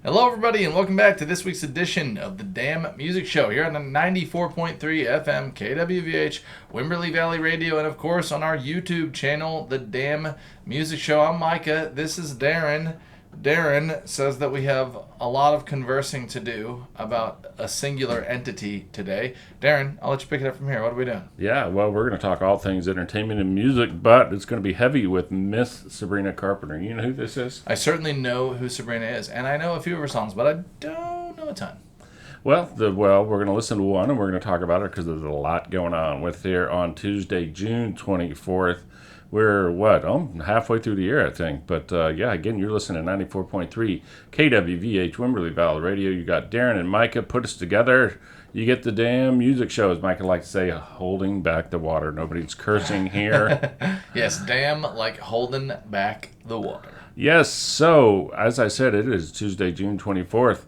Hello, everybody, and welcome back to this week's edition of the Damn Music Show here on the 94.3 FM KWVH Wimberley Valley Radio, and of course on our YouTube channel, the Damn Music Show. I'm Micah. This is Darren. Darren says that we have a lot of conversing to do about a singular entity today. Darren, I'll let you pick it up from here. What are we doing? Yeah, well, we're going to talk all things entertainment and music, but it's going to be heavy with Miss Sabrina Carpenter. You know who this is? I certainly know who Sabrina is, and I know a few of her songs, but I don't know a ton. Well, we're going to listen to one, and we're going to talk about it because there's a lot going on with her on Tuesday, June 24th. We're, halfway through the year, I think. But, again, you're listening to 94.3 KWVH Wimberley Valley Radio. You got Darren and Micah put us together. You get the Damn Music Show, as Micah likes to say, holding back the water. Nobody's cursing here. Yes, damn, like holding back the water. Yes, so, as I said, it is Tuesday, June 24th.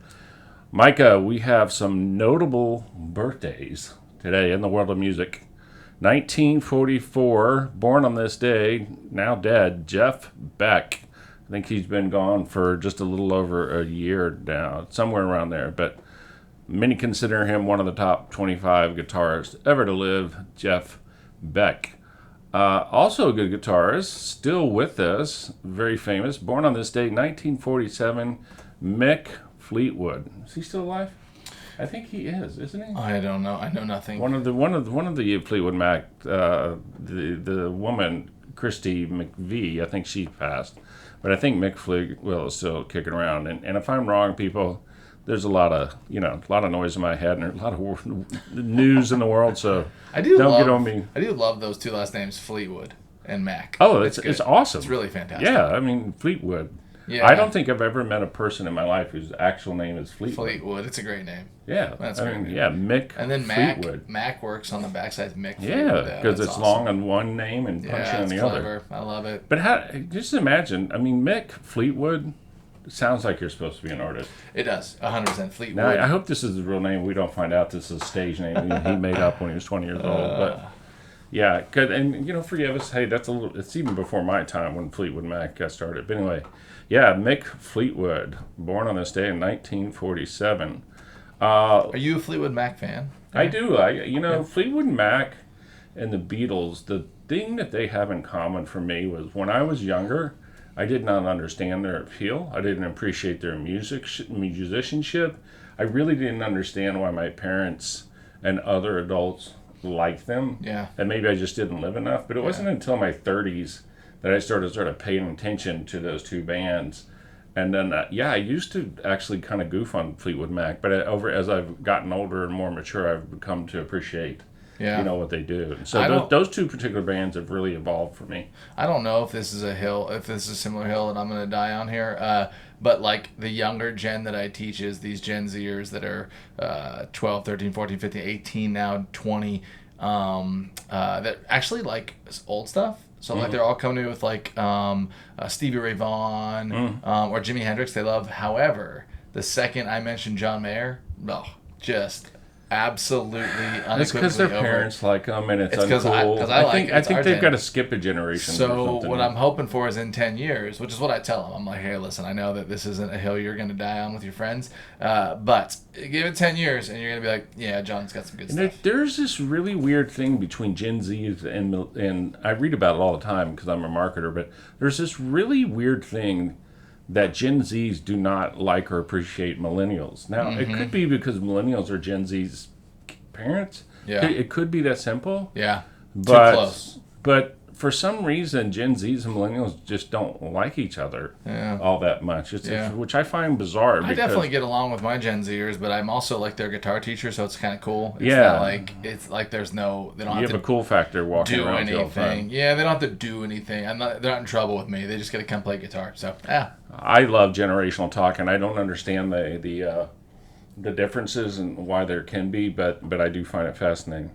Micah, we have some notable birthdays today in the world of music. 1944, born on this day, now dead, Jeff Beck. I think he's been gone for just a little over a year now, somewhere around there. But many consider him one of the top 25 guitarists ever to live, Jeff Beck. Also a good guitarist, still with us, very famous, born on this day, 1947, Mick Fleetwood. Is he still alive? I think he is, isn't he? I don't know. I know nothing. One of the Fleetwood Mac, the woman Christy McVie, I think she passed, but I think Mick Fleetwood is still kicking around. And if I'm wrong, people, there's a lot of noise in my head and a lot of news in the world. So don't get on me. I do love those two last names, Fleetwood and Mac. Oh, it's awesome. It's really fantastic. Yeah, I mean Fleetwood. Yeah. I don't think I've ever met a person in my life whose actual name is Fleetwood. Fleetwood, it's a great name. Yeah, that's great. Yeah, Mick. And then Fleetwood. Mac works on the backside. Mick. Yeah, because it's awesome. Long on one name and punchy on the clever. other. I love it. But just imagine. I mean, Mick Fleetwood sounds like you're supposed to be an artist. It does, 100% Fleetwood. Now, I hope this is his real name. We don't find out this is a stage name he made up when he was 20 years old. But yeah, and forgive us. Hey, it's even before my time when Fleetwood Mac got started. But anyway. Yeah, Mick Fleetwood, born on this day in 1947. Are you a Fleetwood Mac fan? I do. Fleetwood Mac and the Beatles, the thing that they have in common for me was when I was younger, I did not understand their appeal. I didn't appreciate their musicianship. I really didn't understand why my parents and other adults liked them. Yeah. And maybe I just didn't live enough. But it wasn't until my 30s that I started paying attention to those two bands. And then, I used to actually kind of goof on Fleetwood Mac, but as I've gotten older and more mature, I've come to appreciate, what they do. And so those two particular bands have really evolved for me. I don't know if this is a similar hill that I'm going to die on here, but like the younger gen that I teach is these Gen Zers that are 12, 13, 14, 15, 18 now, 20, that actually like old stuff. So like they're all coming to me with like Stevie Ray Vaughan or Jimi Hendrix. They love. However, the second I mention John Mayer, just absolutely unequivocally It's because their parents like them, and it's uncool. Because I think they've got to skip a generation. So what I'm hoping for is in 10 years, which is what I tell them. I'm like, hey, listen, I know that this isn't a hill you're going to die on with your friends, but give it 10 years, and you're going to be like, yeah, John's got some good stuff. There's this really weird thing between Gen Zs and I read about it all the time because I'm a marketer, but there's this really weird thing that Gen Zs do not like or appreciate millennials. Now, it could be because millennials are Gen Z's parents. Yeah. It could be that simple. Yeah. Too close. But for some reason, Gen Zs and millennials just don't like each other all that much, which I find bizarre. I definitely get along with my Gen Zers, but I'm also like their guitar teacher, so it's kind of cool. It's not like there's no, they don't you have a cool factor walking do around anything. Yeah, they don't have to do anything. They're not in trouble with me. They just got to come play guitar. So yeah. I love generational talk, and I don't understand the differences and why there can be, but I do find it fascinating.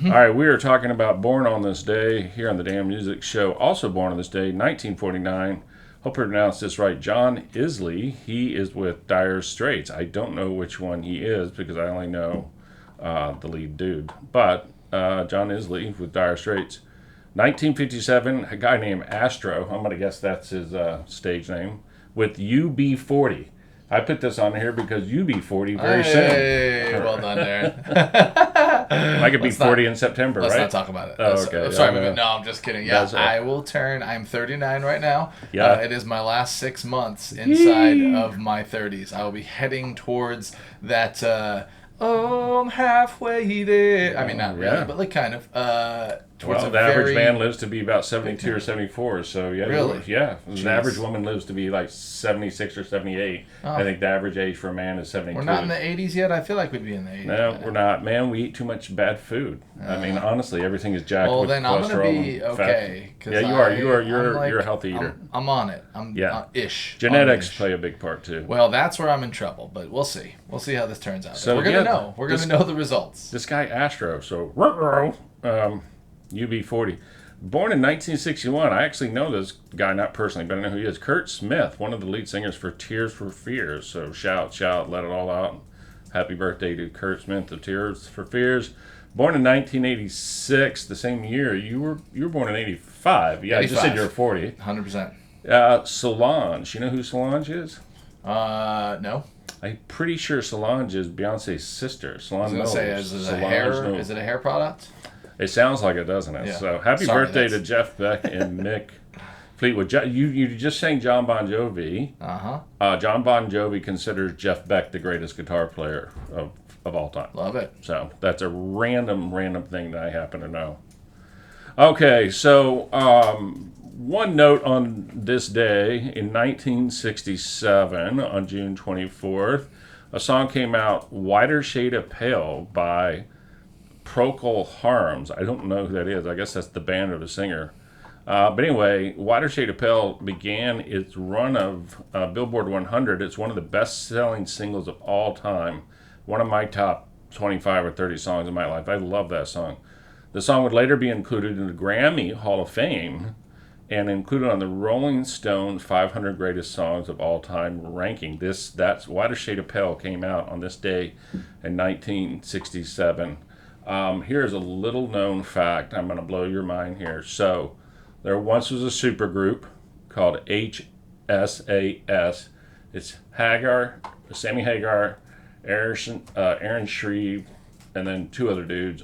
All right, we are talking about Born on This Day here on the Damn Music Show. Also born on this day, 1949. Hope I pronounced this right. John Isley. He is with Dire Straits. I don't know which one he is because I only know the lead dude. But John Isley with Dire Straits. 1957, a guy named Astro. I'm going to guess that's his stage name. With UB40. I put this on here because you be 40 very Hey, soon. well done, Darren. I could be 40 in September, Let's right? not talk about it. Oh, okay. I'm sorry. No, I'm just kidding. Yeah, That's right. I will turn. I'm 39 right now. Yeah. It is my last 6 months inside of my 30s. I will be heading towards that. I'm halfway there. I mean, not really, but like kind of. Towards the average man lives to be about 72 or 74, so yeah. Really? Yeah. Jeez. The average woman lives to be like 76 or 78. Oh. I think the average age for a man is 72. We're not in the 80s yet? I feel like we'd be in the 80s. No, we're not. Man, we eat too much bad food. I mean, honestly, everything is jacked with then cholesterol I'm going to be and okay. fat. Yeah, you are. You're a healthy eater. I'm on it. I'm ish. Genetics play a big part, too. Well, that's where I'm in trouble, but we'll see. We'll see how this turns out. So, we're going to know. We're going to know the results. This guy, Astro, UB40. Born in 1961, I actually know this guy, not personally, but I know who he is. Kurt Smith, one of the lead singers for Tears for Fears. So shout, let it all out. Happy birthday to Kurt Smith of Tears for Fears. Born in 1986, the same year. You were born in 85. Yeah, 85. I just said you were 40. 100%. Solange. You know who Solange is? No. I'm pretty sure Solange is Beyonce's sister. Solange I was going to say, is it a hair product? It sounds like it, doesn't it? Yeah. So happy birthday to Jeff Beck and Mick Fleetwood. You just sang John Bon Jovi. Uh-huh. John Bon Jovi considers Jeff Beck the greatest guitar player of all time. Love it. So that's a random thing that I happen to know. Okay, so one note on this day in 1967, on June 24th, a song came out, Whiter Shade of Pale, by Procol Harms. I don't know who that is. I guess that's the band or the singer. But anyway, Whiter Shade of Pale began its run of Billboard 100. It's one of the best-selling singles of all time. One of my top 25 or 30 songs in my life. I love that song. The song would later be included in the Grammy Hall of Fame and included on the Rolling Stone 500 Greatest Songs of All Time ranking. That's Whiter Shade of Pale came out on this day in 1967. Here's a little known fact. I'm going to blow your mind here. So, there once was a supergroup called HSAS. It's Sammy Hagar, Aaron Shreve, and then two other dudes.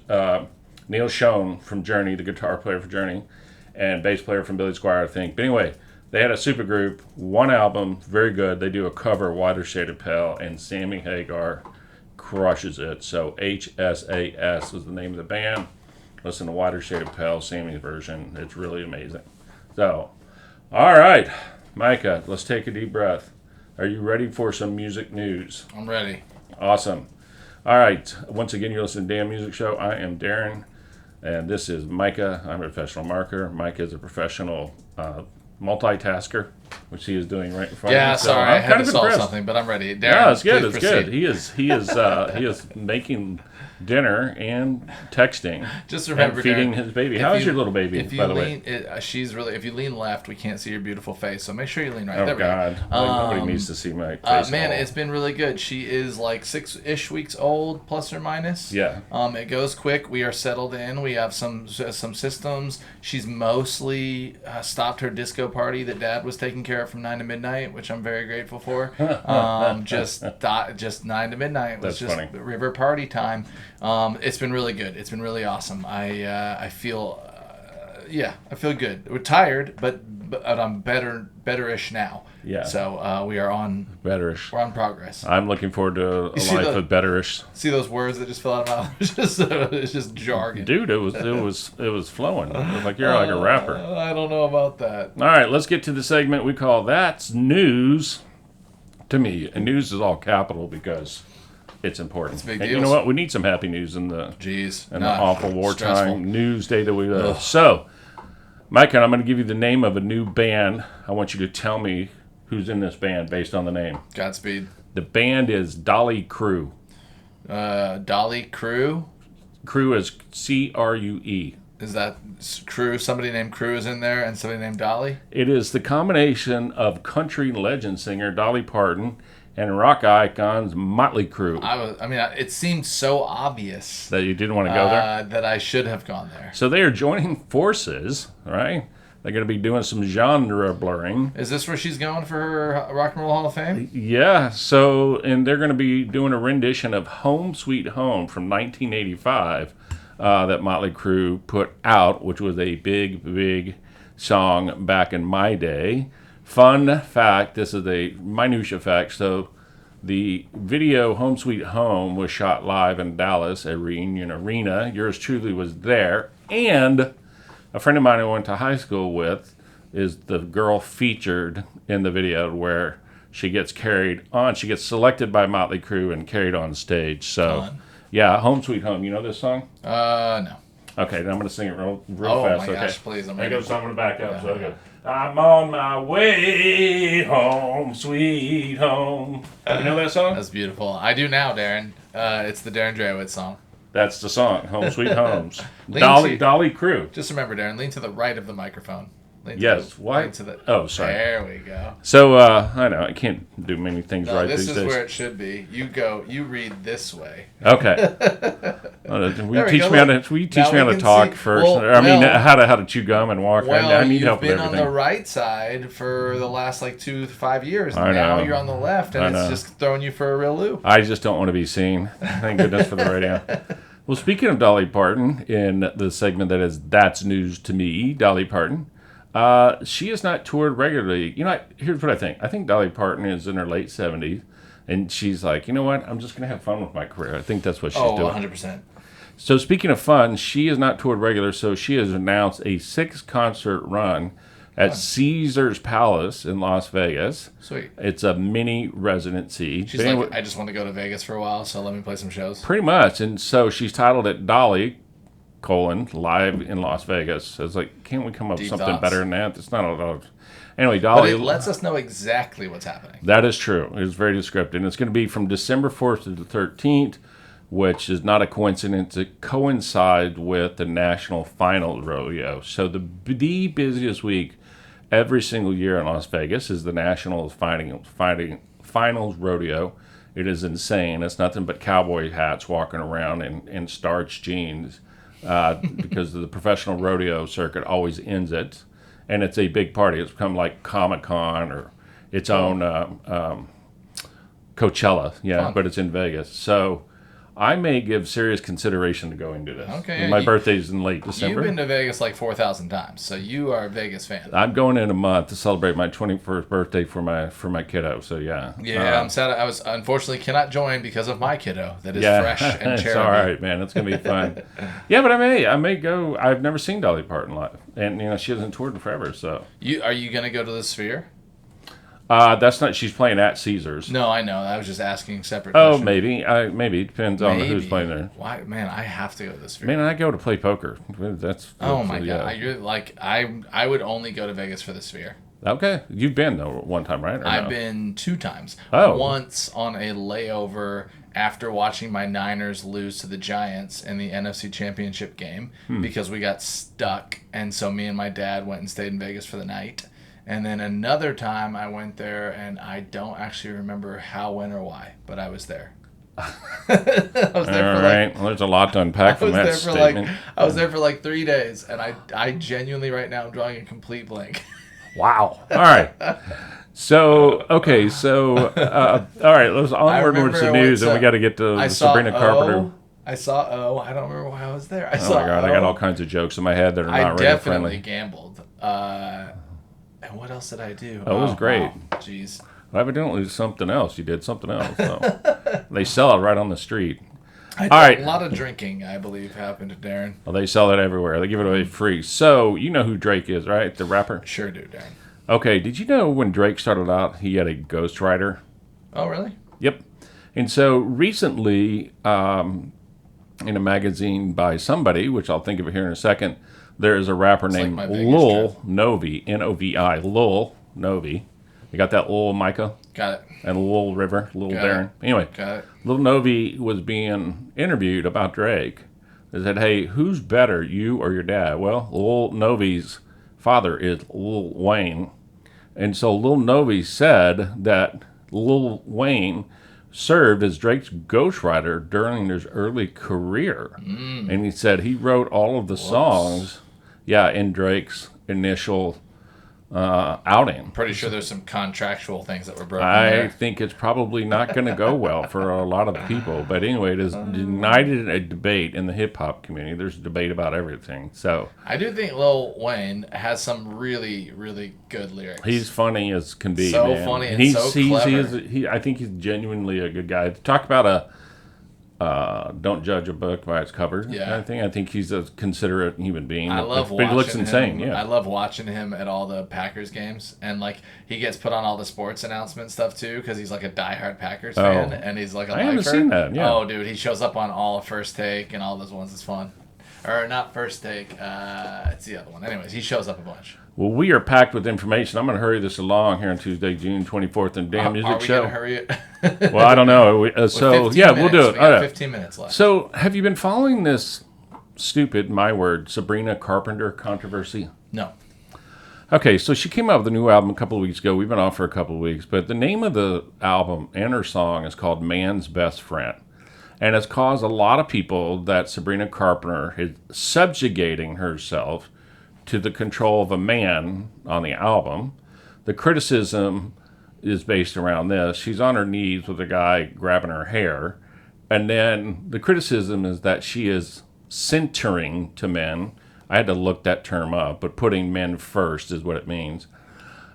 Neil Schon from Journey, the guitar player for Journey, and bass player from Billy Squier, I think. But anyway, they had a supergroup, one album, very good. They do a cover, Whiter Shade of Pale, and Sammy Hagar crushes it. So HSAS is the name of the band. Listen to Whiter Shade of Pale, Sammy's version. It's really amazing. So, all right, Micah, let's take a deep breath. Are you ready for some music news? I'm ready. Awesome. All right, once again, you're listening to Damn Music Show. I am Darren, and this is Micah. I'm a professional marketer. Micah is a professional multitasker, which he is doing right in front of me. Yeah, sorry, I had to solve something, but I'm ready. Darren, yeah, it's good. It's proceed. Good. He is making dinner and texting. Just remember, and feeding Darren, his baby. How's your little baby, by the way? If you lean left, we can't see your beautiful face. So make sure you lean right. Oh there God, nobody needs to see my face. Man, it's been really good. She is like 6-ish weeks old, plus or minus. Yeah. It goes quick. We are settled in. We have some systems. She's mostly stopped her disco party that Dad was taking care of from 9 to midnight, which I'm very grateful for. Just 9 to midnight was just funny. river party time. It's been really good. It's been really awesome. I feel good. We're tired, but I'm better-ish now. Yeah. So we are on betterish. We're on progress. I'm looking forward to a life of betterish. See those words that just fell out of my mouth? It's just jargon. Dude, it was flowing. It was like you're like a rapper. I don't know about that. All right, let's get to the segment we call That's News to Me. And news is all capital because it's important. It's big and deals. you know what? We need some happy news in the awful wartime stressful news day that we live. So, Micah, I'm going to give you the name of a new band. I want you to tell me who's in this band based on the name. Godspeed. The band is Dolly Crew. Dolly Crew? Crew is Crue. Is that Crew? Somebody named Crew is in there and somebody named Dolly? It is the combination of country legend singer Dolly Parton and rock icons Motley Crue. It seemed so obvious that you didn't want to go there, that I should have gone there. So they are joining forces, right, They're going to be doing some genre blurring. Is this where she's going for her Rock and Roll Hall of Fame? Yeah, so, and they're going to be doing a rendition of Home Sweet Home from 1985 that Motley Crue put out, which was a big song back in my day. Fun fact, this is a minutia fact, so the video Home Sweet Home was shot live in Dallas at Reunion Arena. Yours truly was there, and a friend of mine I went to high school with is the girl featured in the video where she gets carried on. She gets selected by Motley Crue and carried on stage. So, yeah, Home Sweet Home. You know this song? No. Okay, then I'm going to sing it real Oh fast. my Okay, gosh, please. I'm I ready. go, so I'm going to back up. So I go, I'm on my way home, sweet home. You know that song? That's beautiful. I do now, Darren. It's the Darren Drewitz song. That's the song, Home Sweet Homes. Lean Dolly Crue. Just remember, Darren, lean to the right of the microphone. Yes, why? Oh, sorry. There we go. So, I know, I can't do many things right this these is days. where it should be. You read this way. Okay. Will you teach me how to talk first? Well, I mean, how to chew gum and walk. Well, I need help with you've been everything. on the right side for the last 2 to 5 years. I Now know. you're on the left, and it's just throwing you for a real loop. I just don't want to be seen. Thank goodness for the radio. Well, speaking of Dolly Parton, in the segment that is That's News to Me, Dolly Parton, she is not toured regularly. You know, here's what I think. I think Dolly Parton is in her late 70s, and she's like, you know what? I'm just going to have fun with my career. I think that's what she's doing. 100%. So speaking of fun, she is not toured regular, so she has announced a 6-concert run at Caesar's Palace in Las Vegas. Sweet. It's a mini residency. She's like, I just want to go to Vegas for a while, so let me play some shows. Pretty much. And so she's titled it Dolly, live in Las Vegas. I was like, can't we come up with something thoughts. better than that? It's not a lot. Anyway, Dolly. But it lets us know exactly what's happening. That is true. It's very descriptive. And it's going to be from December 4th to the 13th, which is not a coincidence. It coincides with the National Finals Rodeo. So the busiest week every single year in Las Vegas is the National Finals Rodeo. It is insane. It's nothing but cowboy hats walking around in starched jeans because the professional rodeo circuit always ends it. And it's a big party. It's become like Comic-Con or its own Coachella. Yeah, Fun. but it's in Vegas. So I may give serious consideration to going to this. Okay. My birthday's in late December. You've been to Vegas like 4,000 times, so you are a Vegas fan. I'm going in a month to celebrate my 21st birthday for my kiddo. So yeah. Yeah, I'm sad. I was unfortunately cannot join because of my kiddo that is fresh and it's cherubby. all right, man. It's gonna be fun. Yeah, but I may go. I've never seen Dolly Parton live, and she hasn't toured in forever. So Are you gonna go to the Sphere? that's not. She's playing at Caesars. No, I know. I was just asking separate. Oh, question. maybe it depends on who's playing there. Why, man? I have to go to the Sphere. Man, I go to play poker. That's Oh my yeah. god! You're like I would only go to Vegas for the Sphere. Okay, you've been though one time, right? Or I've no? been 2 times. Oh. Once on a layover after watching my Niners lose to the Giants in the NFC Championship game because we got stuck, and so me and my dad went and stayed in Vegas for the night. And then another time I went there, and I don't actually remember how, when, or why, but I was there. I was there All for right. Well, there's a lot to unpack from that statement. I was there for like 3 days, and I genuinely right now am drawing a complete blank. Wow. All right. So, okay. So, all right. Let's onward towards the news, and we got to get to Sabrina Carpenter. I saw O. I don't remember why I was there. Oh my God! I got all kinds of jokes in my head that are I not radio definitely friendly. gambled. And what else did I do? Oh, it was great. Wow. Jeez. Well, evidently, something else. You did something else. So. They sell it right on the street. All right. A lot of drinking, I believe, happened to Darren. Well, they sell it everywhere. They give it away free. So, you know who Drake is, right? The rapper? Sure do, Darren. Okay, did you know when Drake started out, he had a ghostwriter? Oh, really? Yep. And so recently, in a magazine by somebody, which I'll think of it here in a second, there is a rapper named my Vegas Lil Novi, Novi, Lil Novi. You got that Lil Micah? Got it. And Lil River, Lil Got Darren. it. Anyway, Got it. Lil Novi was being interviewed about Drake. They said, hey, who's better, you or your dad? Well, Lil Novi's father is Lil Wayne. And so Lil Novi said that Lil Wayne served as Drake's ghostwriter during his early career. And he said he wrote all of the songs, in Drake's initial outing. Pretty sure there's some contractual things that were broken I there. think it's probably not going to go well for a lot of people. But anyway, it has ignited a debate in the hip hop community. There's a debate about everything. So I do think Lil Wayne has some really, really good lyrics. he's funny as can be. So man. funny and he's, so clever. I think he's genuinely a good guy. Talk about a don't judge a book by its cover. Yeah. I think he's a considerate human being. I love but watching he looks insane. him. Yeah. I love watching him at all the Packers games, and like he gets put on all the sports announcement stuff too because he's like a diehard Packers fan, and he's like a lifer. I haven't seen that. Yeah. Oh, dude, he shows up on all of First Take and all those ones. It's fun, or not First Take. It's the other one. Anyways, he shows up a bunch. Well, we are packed with information. I'm going to hurry this along here on Tuesday, June 24th, in Damn Music Are we Show. gonna hurry it? Well, I don't know. So yeah, we'll do it. We got 15 minutes left. So, have you been following this stupid, my word, Sabrina Carpenter controversy? No. Okay, so she came out with a new album a couple of weeks ago. We've been off for a couple of weeks, but the name of the album and her song is called Man's Best Friend. And it's caused a lot of people that Sabrina Carpenter is subjugating herself to the control of a man on the album. The criticism is based around this. She's on her knees with a guy grabbing her hair. And then the criticism is that she is centering to men. I had to look that term up, but putting men first is what it means.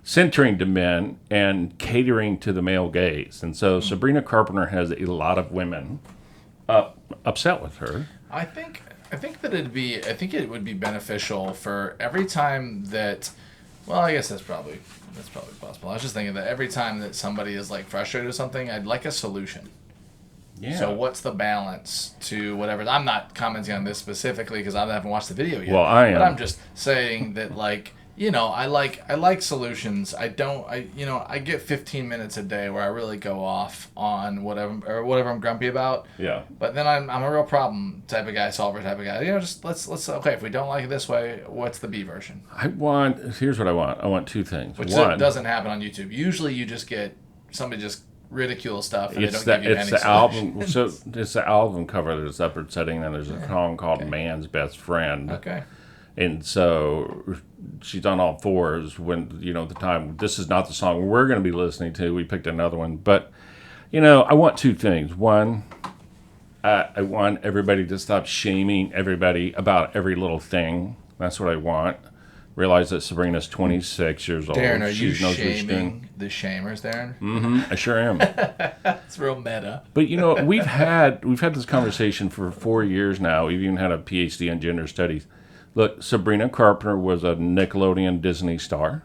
Centering to men and catering to the male gaze. And so Sabrina Carpenter has a lot of women upset with her. I think that it would be beneficial for every time that, well, I guess that's probably possible. I was just thinking that every time that somebody is like frustrated with something, I'd like a solution. Yeah. So what's the balance to whatever? I'm not commenting on this specifically because I haven't watched the video yet. Well, I am. But I'm just saying that, like, you know, I like solutions. I get 15 minutes a day where I really go off on whatever I'm grumpy about. Yeah. But then I'm a real problem type of guy, solver type of guy. You know, just let's okay, if we don't like it this way, what's the B version? Here's what I want. I want two things. Which One, doesn't happen on YouTube. Usually you just get somebody just ridicule stuff and it's they don't give you any the album. solutions. So it's the album cover that's upward setting, and there's a song called "Man's Best Friend." Okay. And so she's on all fours when, you know, the time, this is not the song we're going to be listening to. We picked another one. But, you know, I want two things. One, I want everybody to stop shaming everybody about every little thing. That's what I want. Realize that Sabrina's 26 years old. Darren, are you She knows what she's doing. shaming the shamers, Darren? Mm-hmm. I sure am. It's real meta. But, you know, we've had this conversation for 4 years now. We've even had a PhD in gender studies. Look, Sabrina Carpenter was a Nickelodeon Disney star.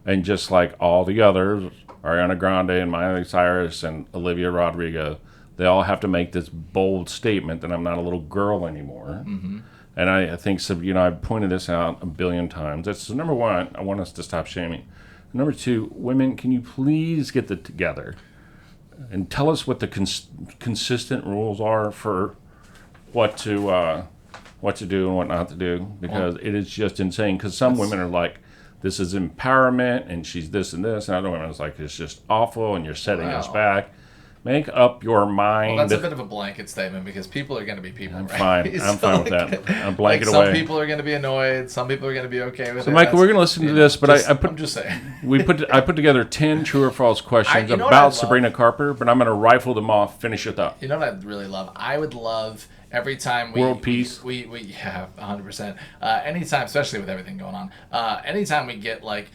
And just like all the others, Ariana Grande and Miley Cyrus and Olivia Rodrigo, they all have to make this bold statement that I'm not a little girl anymore. Mm-hmm. And I think, you know, I've pointed this out a billion times. That's number one, I want us to stop shaming. Number two, women, can you please get it together and tell us what the consistent rules are for what to do and what not to do, because it is just insane. Because some women are like, this is empowerment, and she's this and this, and other women is like, it's just awful, and you're setting us back. Make up your mind. Well, that's a bit of a blanket statement because people are going to be people, I'm right? fine. I'm fine with that. I'm blanket some away. people are going to be annoyed. Some people are going to be okay with it. So, Michael, we're going to listen to this, but I'm just saying. I put together 10 true or false questions you know about Sabrina Carpenter, but I'm going to rifle them off, finish it up. You know what I'd really love? I would love every time world peace. We 100%. Anytime, especially with everything going on. Anytime we get like.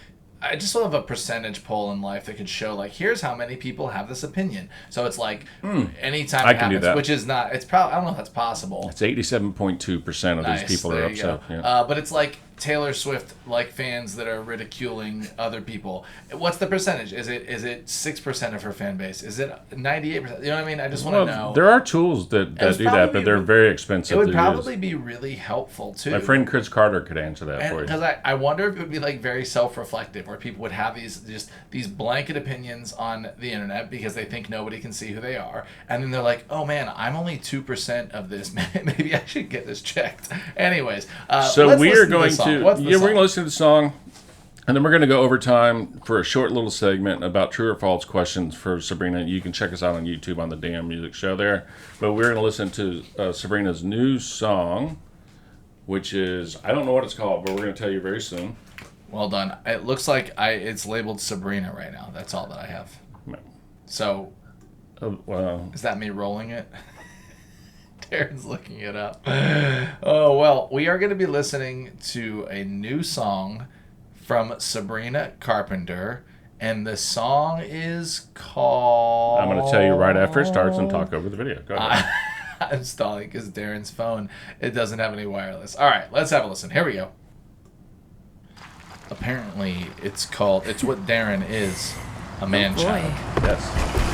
I just love a percentage poll in life that could show, like, here's how many people have this opinion. So it's like, anytime it happens, which is not, it's probably, I don't know if that's possible. It's 87.2% of these people are upset. Yeah. But it's like Taylor Swift, like fans that are ridiculing other people. What's the percentage? Is it 6% of her fan base? Is it 98%? You know what I mean? I just want to know. There are tools that do that, but they're very expensive. It would probably be really helpful, too. My friend Chris Carter could answer that for you. Because I wonder if it would be like very self-reflective, where people would have these blanket opinions on the internet because they think nobody can see who they are, and then they're like, oh man, I'm only 2% of this. Maybe I should get this checked. Anyways, so we are going to we're going to listen to the song, and then we're going to go overtime for a short little segment about true or false questions for Sabrina. You can check us out on YouTube on the Damn Music Show there. But we're going to listen to Sabrina's new song, which is, I don't know what it's called, but we're going to tell you very soon. Well done. It looks like it's labeled Sabrina right now. That's all that I have. So, well, is that me rolling it? Darren's looking it up. Oh, well, we are going to be listening to a new song from Sabrina Carpenter, and the song is called... I'm going to tell you right after it starts and talk over the video. Go ahead. I'm stalling because Darren's phone, it doesn't have any wireless. All right, let's have a listen. Here we go. Apparently, it's what Darren is, a man-child. Yes.